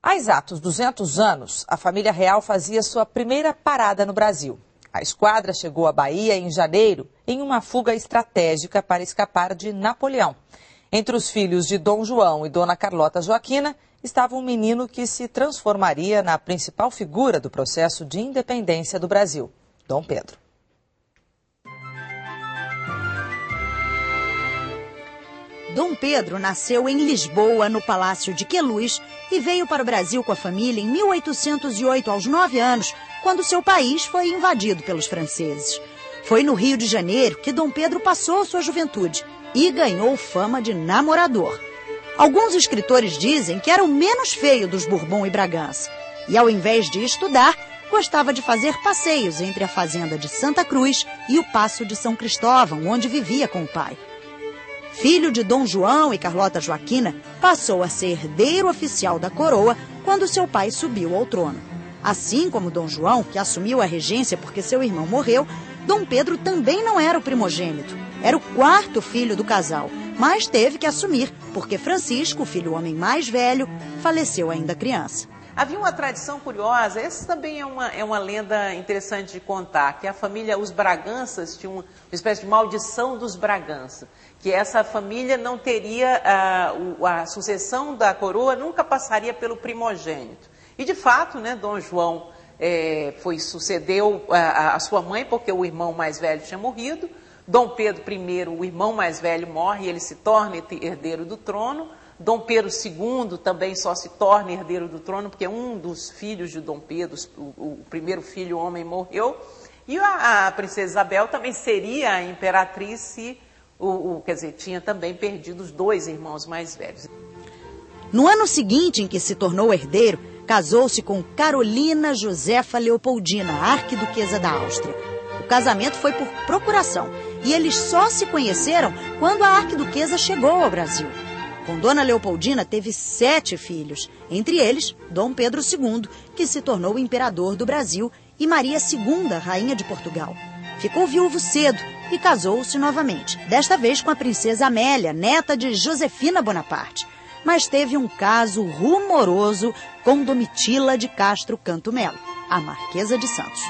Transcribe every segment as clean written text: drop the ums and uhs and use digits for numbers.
Há exatos 200 anos, a família real fazia sua primeira parada no Brasil. A esquadra chegou à Bahia em janeiro, em uma fuga estratégica para escapar de Napoleão. Entre os filhos de Dom João e Dona Carlota Joaquina, estava um menino que se transformaria na principal figura do processo de independência do Brasil, Dom Pedro. Dom Pedro nasceu em Lisboa, no Palácio de Queluz, e veio para o Brasil com a família em 1808, aos 9 anos, quando seu país foi invadido pelos franceses. Foi no Rio de Janeiro que Dom Pedro passou sua juventude e ganhou fama de namorador. Alguns escritores dizem que era o menos feio dos Bourbon e Bragança, e ao invés de estudar, gostava de fazer passeios entre a fazenda de Santa Cruz e o Paço de São Cristóvão, onde vivia com o pai. Filho de Dom João e Carlota Joaquina, passou a ser herdeiro oficial da coroa quando seu pai subiu ao trono. Assim como Dom João, que assumiu a regência porque seu irmão morreu, Dom Pedro também não era o primogênito. Era o quarto filho do casal, mas teve que assumir porque Francisco, o filho homem mais velho, faleceu ainda criança. Havia uma tradição curiosa, essa também é uma lenda interessante de contar, que a família, os Braganças, tinha uma espécie de maldição dos Bragança, que essa família não teria, a sucessão da coroa nunca passaria pelo primogênito. E de fato, né, Dom João sucedeu a sua mãe, porque o irmão mais velho tinha morrido. Dom Pedro I, o irmão mais velho, morre e ele se torna herdeiro do trono. Dom Pedro II também só se torna herdeiro do trono porque um dos filhos de Dom Pedro, o primeiro filho homem, morreu. E a princesa Isabel também seria a imperatriz se, quer dizer, tinha também perdido os dois irmãos mais velhos. No ano seguinte em que se tornou herdeiro, casou-se com Carolina Josefa Leopoldina, arquiduquesa da Áustria. O casamento foi por procuração e eles só se conheceram quando a arquiduquesa chegou ao Brasil. Com Dona Leopoldina teve 7 filhos, entre eles Dom Pedro II, que se tornou imperador do Brasil, e Maria II, rainha de Portugal. Ficou viúvo cedo e casou-se novamente, desta vez com a princesa Amélia, neta de Josefina Bonaparte. Mas teve um caso rumoroso com Domitila de Castro Canto Melo, a Marquesa de Santos.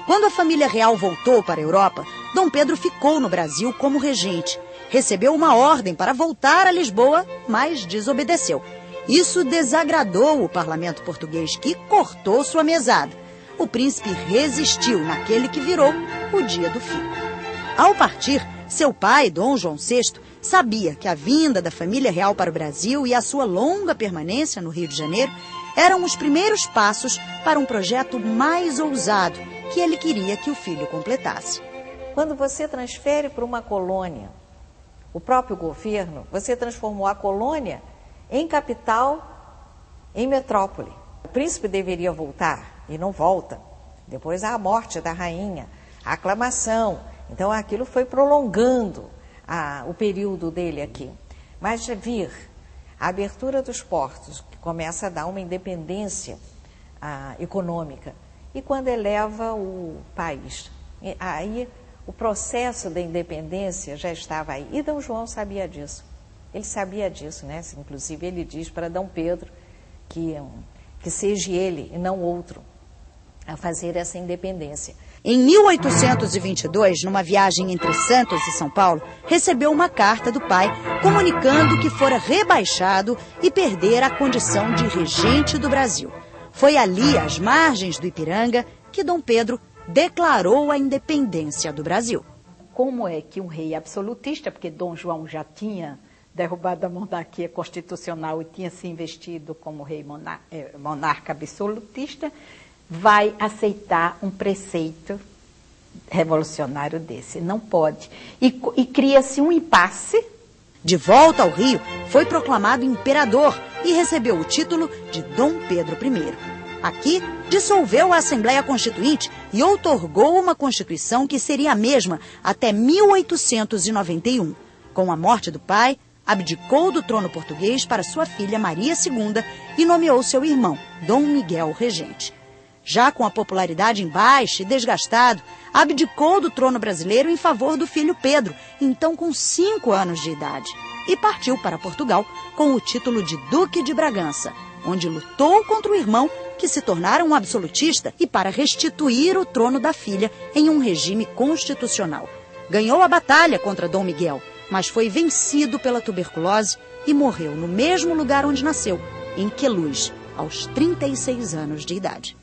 Quando a família real voltou para a Europa, Dom Pedro ficou no Brasil como regente. Recebeu uma ordem para voltar a Lisboa, mas desobedeceu. Isso desagradou o parlamento português, que cortou sua mesada. O príncipe resistiu naquele que virou o dia do fim. Ao partir, seu pai, Dom João VI, sabia que a vinda da família real para o Brasil e a sua longa permanência no Rio de Janeiro eram os primeiros passos para um projeto mais ousado que ele queria que o filho completasse. Quando você transfere para uma colônia o próprio governo, você transformou a colônia em capital, em metrópole. O príncipe deveria voltar e não volta. Depois há a morte da rainha, a aclamação. Então aquilo foi prolongando o período dele aqui. Mas vir a abertura dos portos, que começa a dar uma independência econômica, e quando eleva o país, aí o processo da independência já estava aí. E Dom João sabia disso. Ele sabia disso, né? Inclusive ele diz para Dom Pedro que seja ele e não outro a fazer essa independência. Em 1822, numa viagem entre Santos e São Paulo, recebeu uma carta do pai comunicando que fora rebaixado e perdera a condição de regente do Brasil. Foi ali, às margens do Ipiranga, que Dom Pedro declarou a independência do Brasil. Como é que um rei absolutista, porque Dom João já tinha derrubado a monarquia constitucional e tinha se investido como rei monarca absolutista, vai aceitar um preceito revolucionário desse? Não pode. E cria-se um impasse. De volta ao Rio, foi proclamado imperador e recebeu o título de Dom Pedro I. Aqui, dissolveu a Assembleia Constituinte e outorgou uma Constituição que seria a mesma até 1891. Com a morte do pai, abdicou do trono português para sua filha Maria II e nomeou seu irmão, Dom Miguel, regente. Já com a popularidade em baixa e desgastado, abdicou do trono brasileiro em favor do filho Pedro, então com 5 anos de idade, e partiu para Portugal com o título de Duque de Bragança. onde lutou contra o irmão, que se tornara um absolutista, e para restituir o trono da filha em um regime constitucional. Ganhou a batalha contra Dom Miguel, mas foi vencido pela tuberculose e morreu no mesmo lugar onde nasceu, em Queluz, aos 36 anos de idade.